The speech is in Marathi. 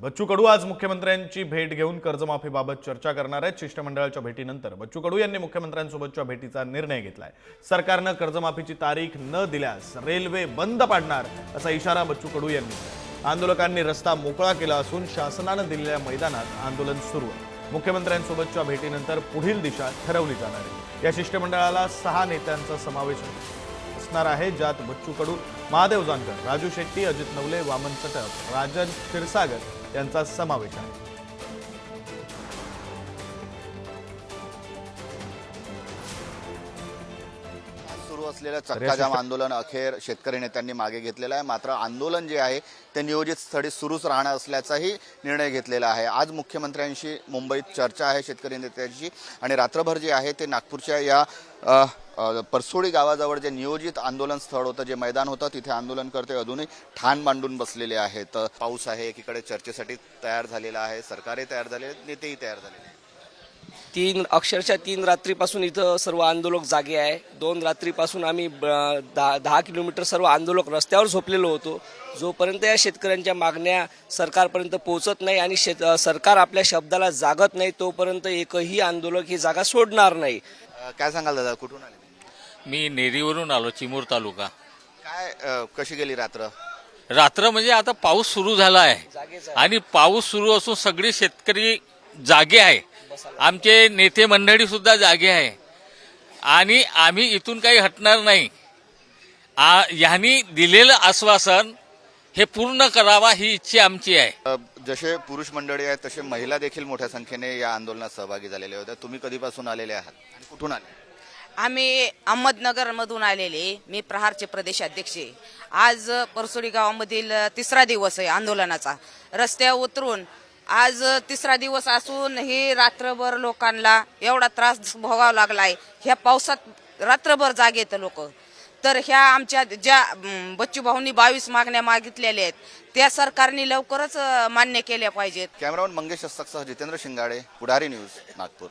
बच्चू कडू आज मुख्यमंत्र्यांची भेट घेऊन कर्जमाफीबाबत चर्चा करणार आहेत। शिष्टमंडळाच्या भेटीनंतर बच्चू कडू यांनी मुख्यमंत्र्यांसोबतच्या भेटीचा निर्णय घेतलाय। सरकारने कर्जमाफीची तारीख न दिल्यास रेल्वे बंद पाडणार असा इशारा बच्चू कडू यांनी दिला। आंदोलकांनी रस्ता मोकळा केला असून शासनाने दिलेल्या मैदानात आंदोलन सुरू आहे। मुख्यमंत्र्यांसोबतच्या भेटीनंतर पुढील दिशा ठरवली जाणार आहे। या शिष्टमंडळाला 6 नेत्यांचा समावेश असणार आहे, ज्यात बच्चू कडू, महादेव जानकर, राजू शेट्टी, अजित नवले, वामन सटप, राजन क्षीरसागर यांचा समावेश आहे। सुरू असलेल्या चक्काजाम आंदोलन अखेर शेतकरी नेत्यांनी मागे घेतलेला आहे। मात्र आंदोलन जे आहे ते नियोजित स्थळी सुरूच राहणार असल्याचाही निर्णय घेतलेला आहे। आज मुख्यमंत्र्यांशी मुंबईत चर्चा आहे शेतकरी नेत्यांची, आणि रात्रभर जे आहे ते नागपूरच्या या परसोडी गावाजवळ जे नियोजित आंदोलन स्थळ होतं, जे मैदान होतं, तिथे आंदोलनकर्ते अजूनही ठाण मांडून बसलेले आहेत। पाऊस आहे, एकीकडे चर्चेसाठी तयार झालेला आहे, सरकारही तयार झाले, नेतेही तयार झालेले आहेत। अक्षरशः 3 रात्रीपासून इथं सर्व आंदोलक जागे आहे। 2 रात्रीपासून आम्ही 10 किलोमीटर सर्व आंदोलक रस्त्यावर झोपलेलो होतो। जोपर्यंत या शेतकऱ्यांच्या मागण्या सरकारपर्यंत पोहोचत नाही आणि सरकार आपल्या शब्दाला जागत नाही, तोपर्यंत एकही आंदोलक ही जागा सोडणार नाही। काय सांगाल दादा, कुठून आले? मी नेरीवरून आलो, चिमूर तालुका। काय कशी गेली रात्र? रात्र म्हणजे आता पाऊस सुरू झाला आहे आणि पाऊस सुरू असून सगळे शेतकरी जागे आहे, आमचे नेते मंडळी सुद्धा जागे आहे आणि आम्ही इथून काही हटणार नाही। यांनी दिलेलं आश्वासन हे पूर्ण करावा ही इच्छा आमची आहे। जसे पुरुष मंडळी आहेत तसे महिला देखील मोठ्या संख्येने या आंदोलनात सहभागी झालेल्या होत्या। तुम्ही कधीपासून आलेले आहात आणि कुठून आले? आम्ही अहमदनगर मधून आलेले, मी प्रहारचे प्रदेशाध्यक्ष आहे। आज परसोडी गावामधील 3रा दिवस आहे आंदोलनाचा। रस्त्यावर उतरून आज 3रा दिवस असून हे रात्रभर लोकांना एवढा त्रास भोगावा लागलाय। ह्या पावसात रात्रभर जागे येतं लोक। तर ह्या आमच्या ज्या बच्चू भाऊंनी 22 मागण्या मागितलेल्या आहेत, त्या सरकारने लवकरच मान्य केल्या पाहिजेत। कॅमेरामन मंगेश अस्सकसह जितेंद्र शिंगाडे, पुढारी न्यूज, नागपूर।